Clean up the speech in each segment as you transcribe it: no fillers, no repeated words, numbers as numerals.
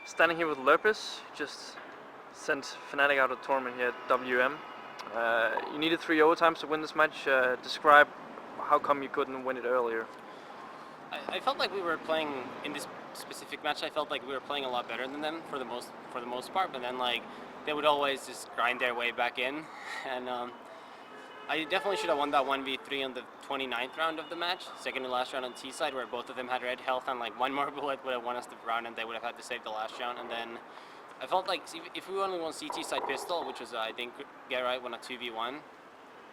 Standing here with lurppis, just sent Fnatic out of the tournament here at WEM. You needed 3 overtimes to win this match. Describe how come you couldn't win it earlier. I felt like we were playing in this specific match. I felt like we were playing a lot better than them for the most part. But then like they would always just grind their way back in, and I definitely should have won that 1v3 on the 29th round of the match, second to last round on T side, where both of them had red health and like one more bullet would have won us the round, and they would have had to save the last round. And then I felt like if we only won CT side pistol, which was I think get right won a 2v1.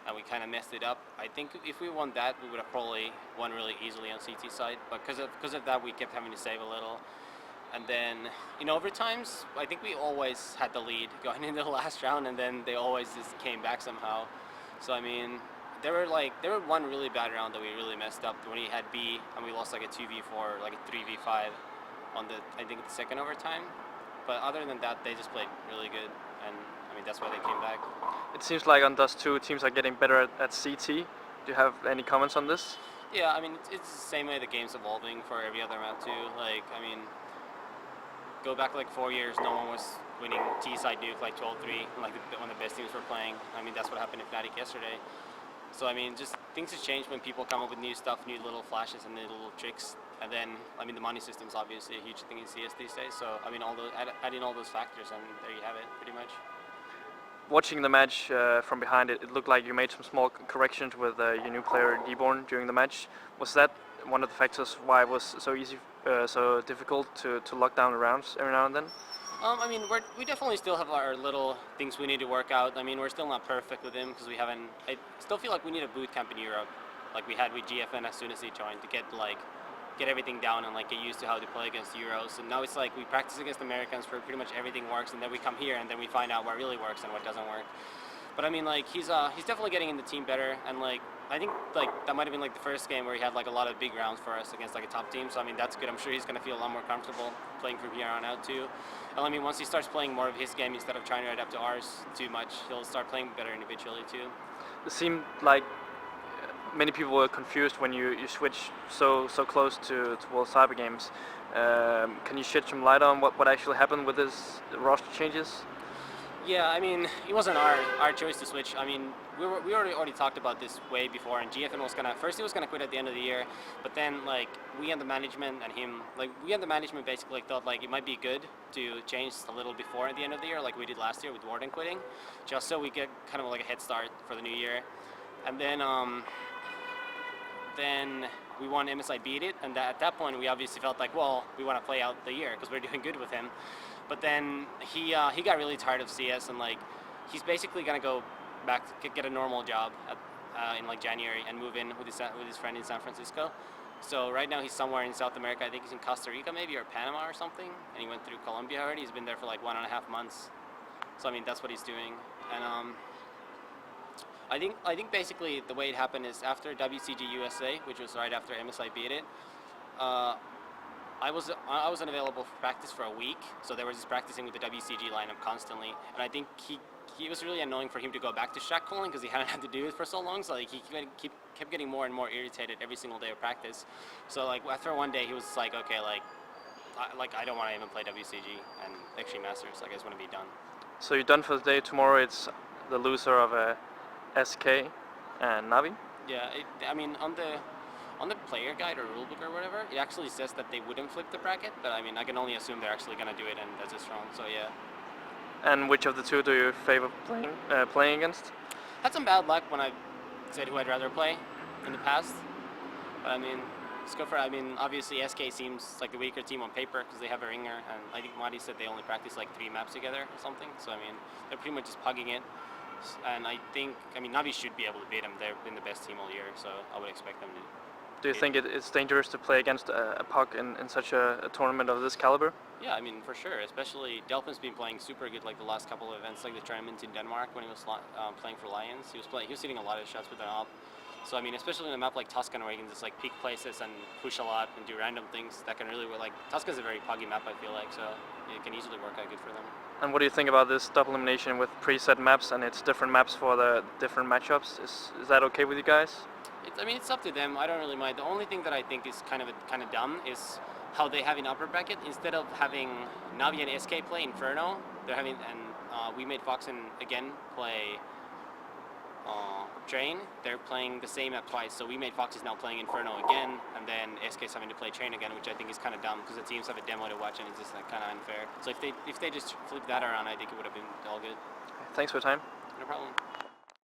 And we kind of messed it up. I think if we won that, we would have probably won really easily on CT side. But because of that, we kept having to save a little. And then in overtimes, I think we always had the lead going into the last round, and then they always just came back somehow. So I mean, there were one really bad round that we really messed up when we had B and we lost like a 2v4, like a 3v5 on the I think the second overtime. But other than that, they just played really good, and I mean that's why they came back. It seems like on Dust 2 teams are getting better at CT. Do you have any comments on this? Yeah, I mean it's the same way the game's evolving for every other map too. Like I mean, go back like 4 years, no one was winning T side Duke like 12-3, like one of the best teams were playing. I mean that's what happened in Fnatic yesterday. So I mean, just things have changed when people come up with new stuff, new little flashes and new little tricks. And then, I mean, the money system's obviously a huge thing in CS these days. So I mean, add in all those factors, and there you have it, pretty much. Watching the match from behind, it looked like you made some small corrections with your new player Deborn during the match. Was that one of the factors why it was so easy, so difficult to lock down the rounds every now and then? I mean, we definitely still have our little things we need to work out. I mean, we're still not perfect with him because we haven't. I still feel like we need a boot camp in Europe, like we had with GFN as soon as he joined, to get everything down and like get used to how to play against Euros. And now it's like we practice against Americans where pretty much everything works, and then we come here and then we find out what really works and what doesn't work. But I mean, like he's definitely getting in the team better, and like I think like that might have been like the first game where he had like a lot of big rounds for us against like a top team. So I mean that's good. I'm sure he's gonna feel a lot more comfortable playing from here on out too. And I mean once he starts playing more of his game instead of trying to adapt to ours too much, he'll start playing better individually too. It seemed like many people were confused when you switch so close to World Cyber Games. Can you shed some light on what actually happened with this roster changes? Yeah, I mean, it wasn't our choice to switch. I mean, we already talked about this way before, and GFN was gonna quit at the end of the year, but then like we and the management and him, like we and the management basically thought like it might be good to change a little before at the end of the year, like we did last year with Warden quitting, just so we get kind of like a head start for the new year, and then we won MSI Beat It, and at that point we obviously felt like, well, we want to play out the year because we're doing good with him. But then he got really tired of CS, and like he's basically gonna go back to get a normal job in like January and move in with his friend in San Francisco. So right now he's somewhere in South America. I think he's in Costa Rica maybe, or Panama or something. And he went through Colombia already. He's been there for like 1.5 months. So I mean that's what he's doing. And I think basically the way it happened is after WCG USA, which was right after MSI Beat It. I was unavailable for practice for a week, so they were just practicing with the WCG lineup constantly, and I think he was really annoying for him to go back to Shack calling because he hadn't had to do it for so long. So like he kept getting more and more irritated every single day of practice. So like after one day he was like, okay, like I don't want to even play WCG and actually Masters. Like I just want to be done. So you're done for the day. Tomorrow it's the loser of SK and Navi. Yeah, I mean on the player guide or rulebook or whatever, it actually says that they wouldn't flip the bracket, but I mean, I can only assume they're actually going to do it, and that's just wrong, so yeah. And which of the two do you favor playing against? Had some bad luck when I said who I'd rather play in the past, but I mean, let's go for it. I mean, obviously SK seems like the weaker team on paper because they have a ringer, and I think Madi said they only practice like 3 maps together or something, so I mean, they're pretty much just pugging it. And I mean, Navi should be able to beat them. They've been the best team all year, so I would expect them to. Do you think it's dangerous to play against a puck in such a tournament of this caliber? Yeah, I mean, for sure. Especially Delphin's been playing super good like the last couple of events, like the tournament in Denmark when he was playing for Lions. He was hitting a lot of shots with an op. So I mean, especially in a map like Tuscan where you can just like peek places and push a lot and do random things, that can really work. Like Tuscan's a very puggy map, I feel like, so it can easily work out good for them. And what do you think about this double elimination with preset maps and it's different maps for the different matchups? Is that okay with you guys? I mean, it's up to them. I don't really mind. The only thing that I think is kind of dumb is how they have in upper bracket, instead of having Navi and SK play Inferno, they're having, and we made Foxen again play Train. They're playing the same map twice, so we made Foxes now playing Inferno again, and then SK's having to play Train again, which I think is kind of dumb because the teams have a demo to watch, and it's just like kind of unfair. So if they just flip that around, I think it would have been all good. Thanks for your time. No problem.